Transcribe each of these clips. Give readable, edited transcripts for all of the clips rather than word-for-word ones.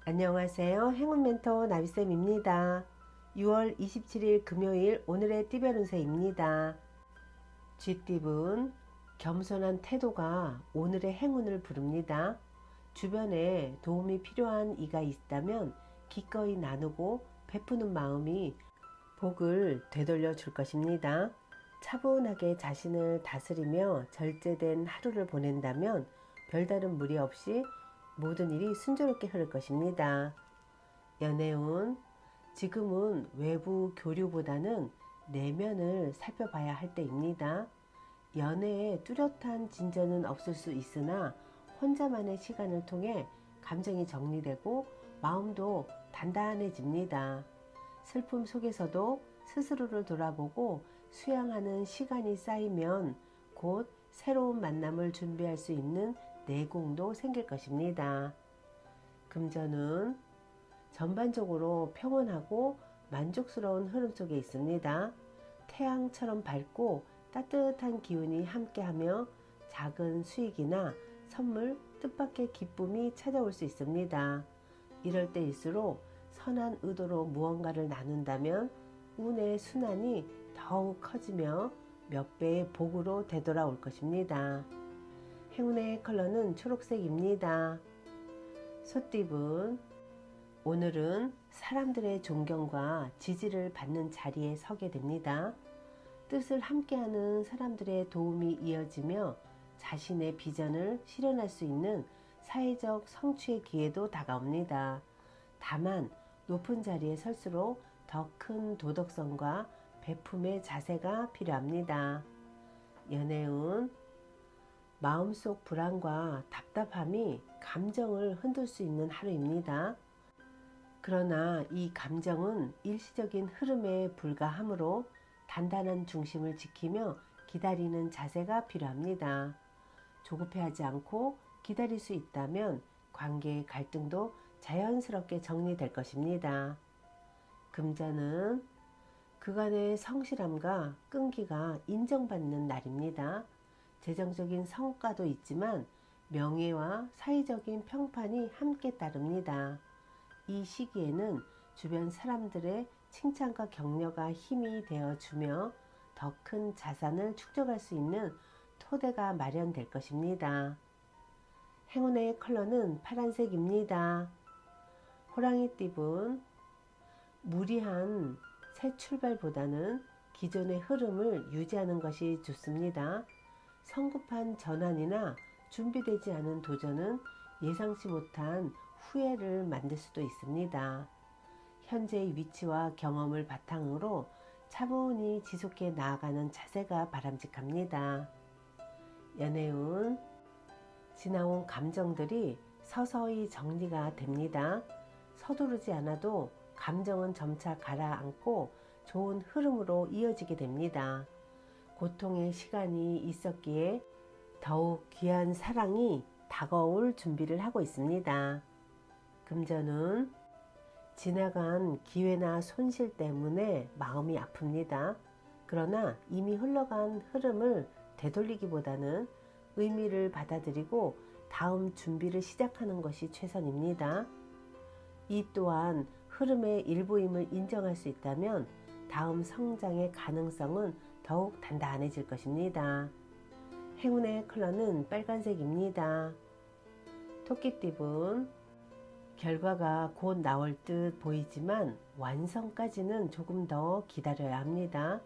안녕하세요. 행운 멘토 나비쌤입니다. 6월 27일 금요일 오늘의 띠별 운세입니다. 쥐띠분 겸손한 태도가 오늘의 행운을 부릅니다. 주변에 도움이 필요한 이가 있다면 기꺼이 나누고 베푸는 마음이 복을 되돌려 줄 것입니다. 차분하게 자신을 다스리며 절제된 하루를 보낸다면 별다른 무리 없이 모든 일이 순조롭게 흐를 것입니다. 연애운 지금은 외부 교류보다는 내면을 살펴봐야 할 때입니다. 연애에 뚜렷한 진전은 없을 수 있으나 혼자만의 시간을 통해 감정이 정리되고 마음도 단단해집니다. 슬픔 속에서도 스스로를 돌아보고 수양하는 시간이 쌓이면 곧 새로운 만남을 준비할 수 있는 내공도 생길 것입니다. 금전은 전반적으로 평온하고 만족스러운 흐름 속에 있습니다. 태양처럼 밝고 따뜻한 기운이 함께하며 작은 수익이나 선물, 뜻밖의 기쁨이 찾아올 수 있습니다. 이럴 때일수록 선한 의도로 무언가를 나눈다면 운의 순환이 더욱 커지며 몇 배의 복으로 되돌아올 것입니다. 행운의 컬러는 초록색입니다. 소띠분 오늘은 사람들의 존경과 지지를 받는 자리에 서게 됩니다. 뜻을 함께하는 사람들의 도움이 이어지며 자신의 비전을 실현할 수 있는 사회적 성취의 기회도 다가옵니다. 다만 높은 자리에 설수록 더 큰 도덕성과 베품의 자세가 필요합니다. 연애운 마음속 불안과 답답함이 감정을 흔들 수 있는 하루입니다. 그러나 이 감정은 일시적인 흐름에 불과하므로 단단한 중심을 지키며 기다리는 자세가 필요합니다. 조급해하지 않고 기다릴 수 있다면 관계의 갈등도 자연스럽게 정리될 것입니다. 금전은 그간의 성실함과 끈기가 인정받는 날입니다. 재정적인 성과도 있지만 명예와 사회적인 평판이 함께 따릅니다. 이 시기에는 주변 사람들의 칭찬과 격려가 힘이 되어주며 더 큰 자산을 축적할 수 있는 토대가 마련될 것입니다. 행운의 컬러는 파란색입니다. 호랑이띠분 무리한 새 출발보다는 기존의 흐름을 유지하는 것이 좋습니다. 성급한 전환이나 준비되지 않은 도전은 예상치 못한 후회를 만들 수도 있습니다. 현재의 위치와 경험을 바탕으로 차분히 지속해 나아가는 자세가 바람직합니다. 연애운 지나온 감정들이 서서히 정리가 됩니다. 서두르지 않아도 감정은 점차 가라앉고 좋은 흐름으로 이어지게 됩니다. 고통의 시간이 있었기에 더욱 귀한 사랑이 다가올 준비를 하고 있습니다. 금전은 지나간 기회나 손실 때문에 마음이 아픕니다. 그러나 이미 흘러간 흐름을 되돌리기보다는 의미를 받아들이고 다음 준비를 시작하는 것이 최선입니다. 이 또한 흐름의 일부임을 인정할 수 있다면 다음 성장의 가능성은 더욱 단단해질 것입니다. 행운의 컬러는 빨간색입니다. 토끼띠분 결과가 곧 나올 듯 보이지만 완성까지는 조금 더 기다려야 합니다.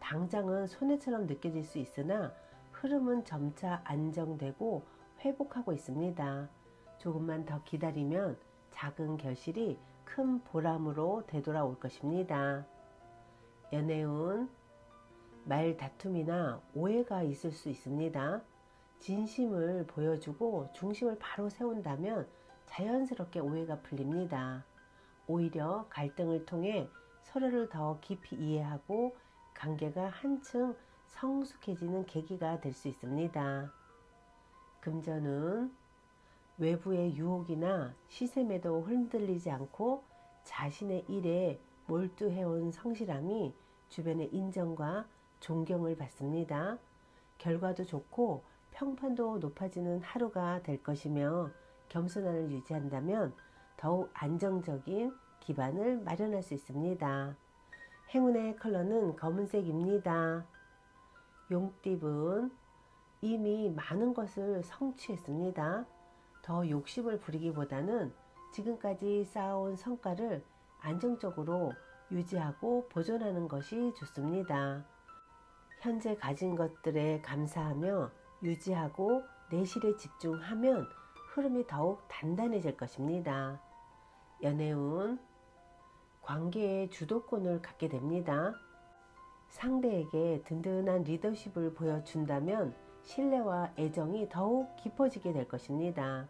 당장은 손해처럼 느껴질 수 있으나 흐름은 점차 안정되고 회복하고 있습니다. 조금만 더 기다리면 작은 결실이 큰 보람으로 되돌아올 것입니다. 연애운 말 다툼이나 오해가 있을 수 있습니다. 진심을 보여주고 중심을 바로 세운다면 자연스럽게 오해가 풀립니다. 오히려 갈등을 통해 서로를 더 깊이 이해하고 관계가 한층 성숙해지는 계기가 될 수 있습니다. 금전은 외부의 유혹이나 시샘에도 흔들리지 않고 자신의 일에 몰두해온 성실함이 주변의 인정과 존경을 받습니다. 결과도 좋고 평판도 높아지는 하루가 될 것이며 겸손함을 유지한다면 더욱 안정적인 기반을 마련할 수 있습니다. 행운의 컬러는 검은색입니다. 용띠분 이미 많은 것을 성취했습니다. 더 욕심을 부리기보다는 지금까지 쌓아온 성과를 안정적으로 유지하고 보존하는 것이 좋습니다. 현재 가진 것들에 감사하며 유지하고 내실에 집중하면 흐름이 더욱 단단해질 것입니다. 연애운 관계의 주도권을 갖게 됩니다. 상대에게 든든한 리더십을 보여준다면 신뢰와 애정이 더욱 깊어지게 될 것입니다.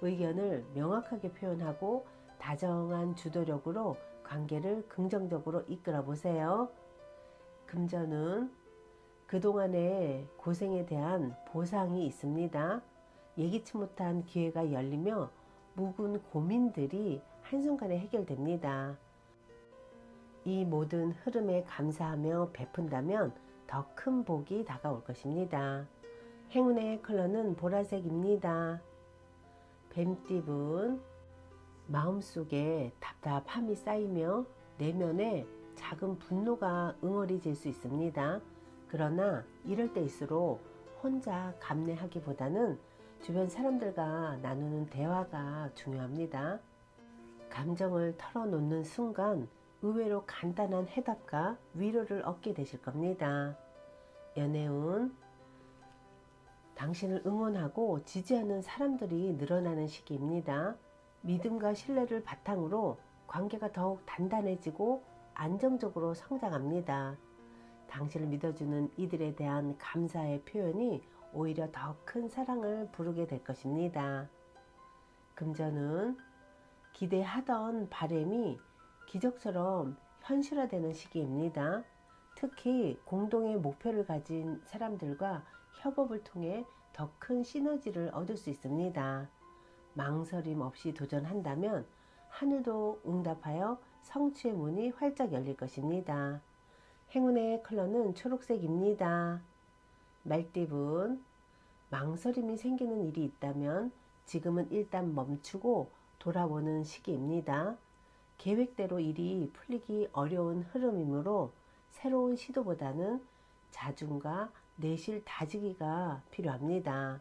의견을 명확하게 표현하고 다정한 주도력으로 관계를 긍정적으로 이끌어 보세요. 금전은 그동안의 고생에 대한 보상이 있습니다. 예기치 못한 기회가 열리며 묵은 고민들이 한순간에 해결됩니다. 이 모든 흐름에 감사하며 베푼다면 더 큰 복이 다가올 것입니다. 행운의 컬러는 보라색입니다. 뱀띠분 마음속에 답답함이 쌓이며 내면에 작은 분노가 응어리질 수 있습니다. 그러나 이럴 때일수록 혼자 감내하기보다는 주변 사람들과 나누는 대화가 중요합니다. 감정을 털어놓는 순간 의외로 간단한 해답과 위로를 얻게 되실 겁니다. 연애운 당신을 응원하고 지지하는 사람들이 늘어나는 시기입니다. 믿음과 신뢰를 바탕으로 관계가 더욱 단단해지고 안정적으로 성장합니다. 당신을 믿어주는 이들에 대한 감사의 표현이 오히려 더 큰 사랑을 부르게 될 것입니다. 금전은 기대하던 바람이 기적처럼 현실화되는 시기입니다. 특히 공동의 목표를 가진 사람들과 협업을 통해 더 큰 시너지를 얻을 수 있습니다. 망설임 없이 도전한다면 하늘도 응답하여 성취의 문이 활짝 열릴 것입니다. 행운의 컬러는 초록색입니다. 말띠분 망설임이 생기는 일이 있다면 지금은 일단 멈추고 돌아보는 시기입니다. 계획대로 일이 풀리기 어려운 흐름이므로 새로운 시도보다는 자중과 내실 다지기가 필요합니다.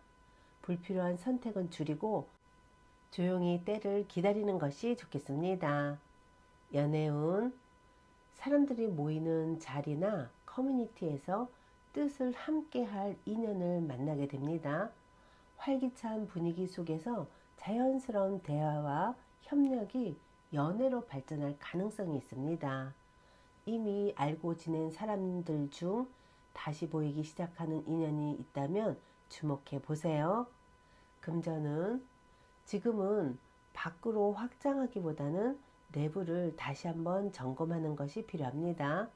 불필요한 선택은 줄이고 조용히 때를 기다리는 것이 좋겠습니다. 연애운 사람들이 모이는 자리나 커뮤니티에서 뜻을 함께할 인연을 만나게 됩니다. 활기찬 분위기 속에서 자연스러운 대화와 협력이 연애로 발전할 가능성이 있습니다. 이미 알고 지낸 사람들 중 다시 보이기 시작하는 인연이 있다면 주목해 보세요. 금전은 지금은 밖으로 확장하기보다는 내부를 다시 한번 점검하는 것이 필요합니다.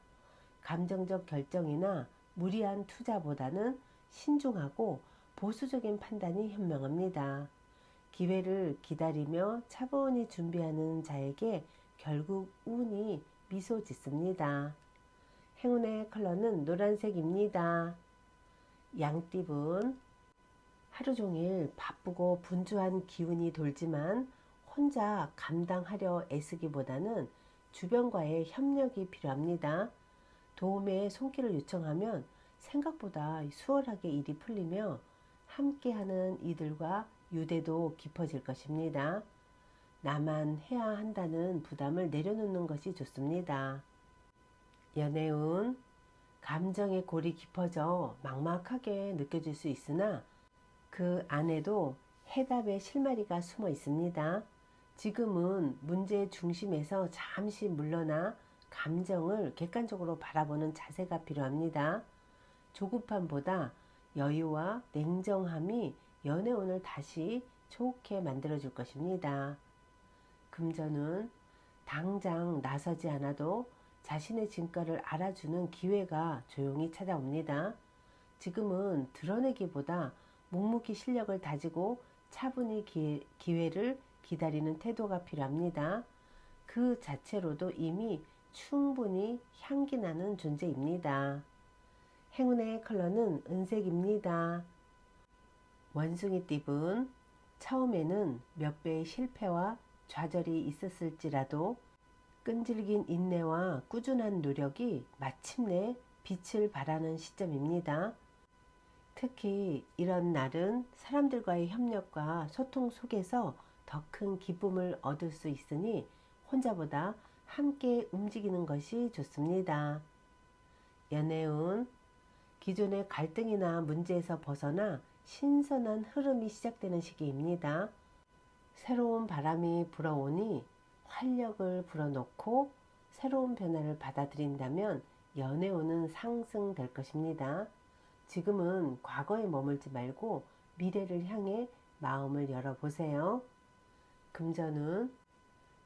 감정적 결정이나 무리한 투자보다는 신중하고 보수적인 판단이 현명합니다. 기회를 기다리며 차분히 준비하는 자에게 결국 운이 미소 짓습니다. 행운의 컬러는 노란색입니다. 양띠분 하루 종일 바쁘고 분주한 기운이 돌지만 혼자 감당하려 애쓰기보다는 주변과의 협력이 필요합니다. 도움의 손길을 요청하면 생각보다 수월하게 일이 풀리며 함께하는 이들과 유대도 깊어질 것입니다. 나만 해야 한다는 부담을 내려놓는 것이 좋습니다. 연애운 감정의 골이 깊어져 막막하게 느껴질 수 있으나 그 안에도 해답의 실마리가 숨어 있습니다. 지금은 문제의 중심에서 잠시 물러나 감정을 객관적으로 바라보는 자세가 필요합니다. 조급함보다 여유와 냉정함이 연애운을 다시 좋게 만들어줄 것입니다. 금전은 당장 나서지 않아도 자신의 진가를 알아주는 기회가 조용히 찾아옵니다. 지금은 드러내기보다 묵묵히 실력을 다지고 차분히 기회를 기다리는 태도가 필요합니다. 그 자체로도 이미 충분히 향기 나는 존재입니다. 행운의 컬러는 은색입니다. 원숭이띠분 처음에는 몇 배의 실패와 좌절이 있었을지라도 끈질긴 인내와 꾸준한 노력이 마침내 빛을 발하는 시점입니다. 특히 이런 날은 사람들과의 협력과 소통 속에서 더 큰 기쁨을 얻을 수 있으니 혼자보다 함께 움직이는 것이 좋습니다. 연애운, 기존의 갈등이나 문제에서 벗어나 신선한 흐름이 시작되는 시기입니다. 새로운 바람이 불어오니 활력을 불어넣고 새로운 변화를 받아들인다면 연애운은 상승될 것입니다. 지금은 과거에 머물지 말고 미래를 향해 마음을 열어보세요. 금전운,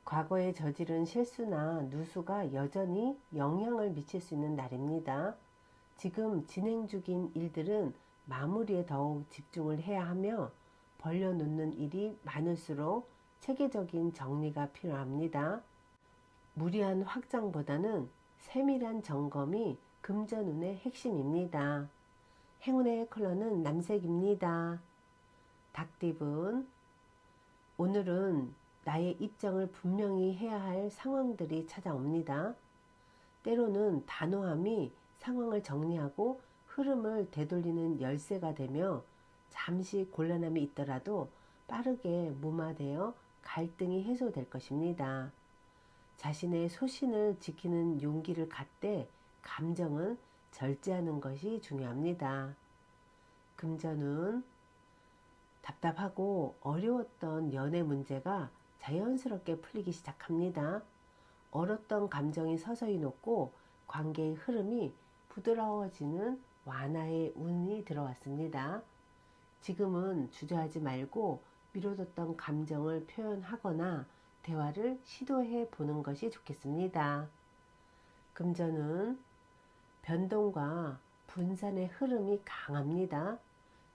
과거에 저지른 실수나 누수가 여전히 영향을 미칠 수 있는 날입니다. 지금 진행 중인 일들은 마무리에 더욱 집중을 해야 하며 벌려놓는 일이 많을수록 체계적인 정리가 필요합니다. 무리한 확장보다는 세밀한 점검이 금전운의 핵심입니다. 행운의 컬러는 남색입니다. 닭띠분, 오늘은 나의 입장을 분명히 해야 할 상황들이 찾아옵니다. 때로는 단호함이 상황을 정리하고 흐름을 되돌리는 열쇠가 되며 잠시 곤란함이 있더라도 빠르게 무마되어 갈등이 해소될 것입니다. 자신의 소신을 지키는 용기를 갖되 감정은 절제하는 것이 중요합니다. 금전은 답답하고 어려웠던 연애 문제가 자연스럽게 풀리기 시작합니다. 얼었던 감정이 서서히 녹고 관계의 흐름이 부드러워지는 완화의 운이 들어왔습니다. 지금은 주저하지 말고 미뤄뒀던 감정을 표현하거나 대화를 시도해 보는 것이 좋겠습니다. 금전은 변동과 분산의 흐름이 강합니다.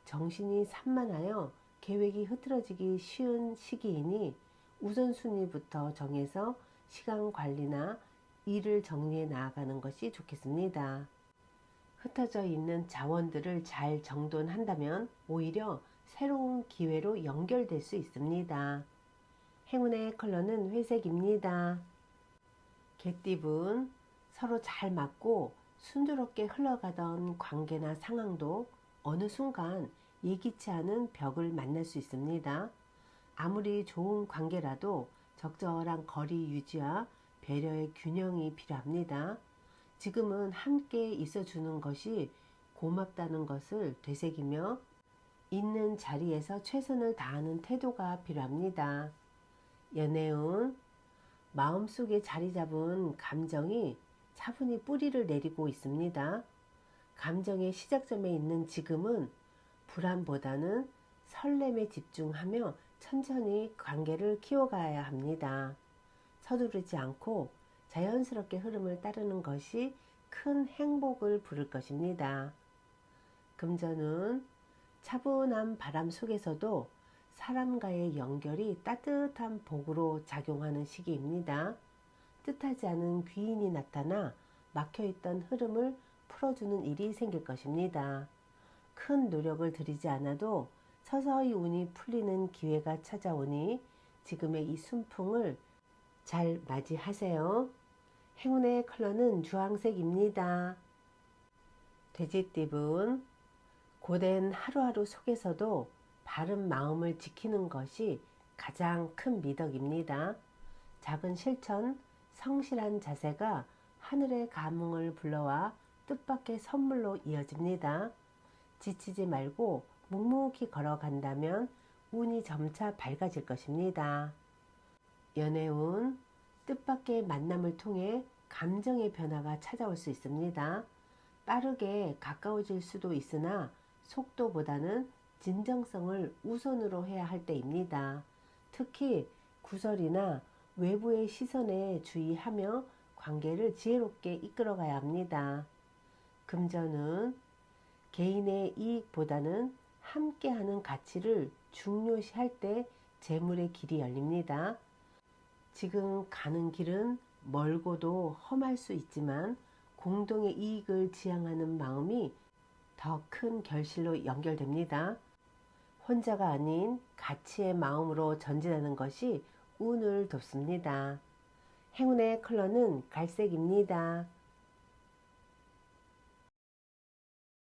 정신이 산만하여 계획이 흐트러지기 쉬운 시기이니 우선순위부터 정해서 시간 관리나 일을 정리해 나아가는 것이 좋겠습니다. 흩어져 있는 자원들을 잘 정돈한다면 오히려 새로운 기회로 연결될 수 있습니다. 행운의 컬러는 회색입니다. 개띠분, 서로 잘 맞고 순조롭게 흘러가던 관계나 상황도 어느 순간 예기치 않은 벽을 만날 수 있습니다. 아무리 좋은 관계라도 적절한 거리 유지와 배려의 균형이 필요합니다. 지금은 함께 있어주는 것이 고맙다는 것을 되새기며 있는 자리에서 최선을 다하는 태도가 필요합니다. 연애운, 마음속에 자리 잡은 감정이 차분히 뿌리를 내리고 있습니다. 감정의 시작점에 있는 지금은 불안보다는 설렘에 집중하며 천천히 관계를 키워가야 합니다. 서두르지 않고 자연스럽게 흐름을 따르는 것이 큰 행복을 부를 것입니다. 금전은 차분한 바람 속에서도 사람과의 연결이 따뜻한 복으로 작용하는 시기입니다. 뜻하지 않은 귀인이 나타나 막혀있던 흐름을 풀어주는 일이 생길 것입니다. 큰 노력을 들이지 않아도 서서히 운이 풀리는 기회가 찾아오니 지금의 이 순풍을 잘 맞이하세요. 행운의 컬러는 주황색입니다. 돼지띠분, 고된 하루하루 속에서도 바른 마음을 지키는 것이 가장 큰 미덕입니다. 작은 실천, 성실한 자세가 하늘의 감흥을 불러와 뜻밖의 선물로 이어집니다. 지치지 말고 묵묵히 걸어간다면 운이 점차 밝아질 것입니다. 연애운, 뜻밖의 만남을 통해 감정의 변화가 찾아올 수 있습니다. 빠르게 가까워질 수도 있으나 속도보다는 진정성을 우선으로 해야 할 때입니다. 특히 구설이나 외부의 시선에 주의하며 관계를 지혜롭게 이끌어가야 합니다. 금전은 개인의 이익보다는 함께하는 가치를 중요시할 때 재물의 길이 열립니다. 지금 가는 길은 멀고도 험할 수 있지만 공동의 이익을 지향하는 마음이 더 큰 결실로 연결됩니다. 혼자가 아닌 가치의 마음으로 전진하는 것이 운을 돕습니다. 행운의 컬러는 갈색입니다.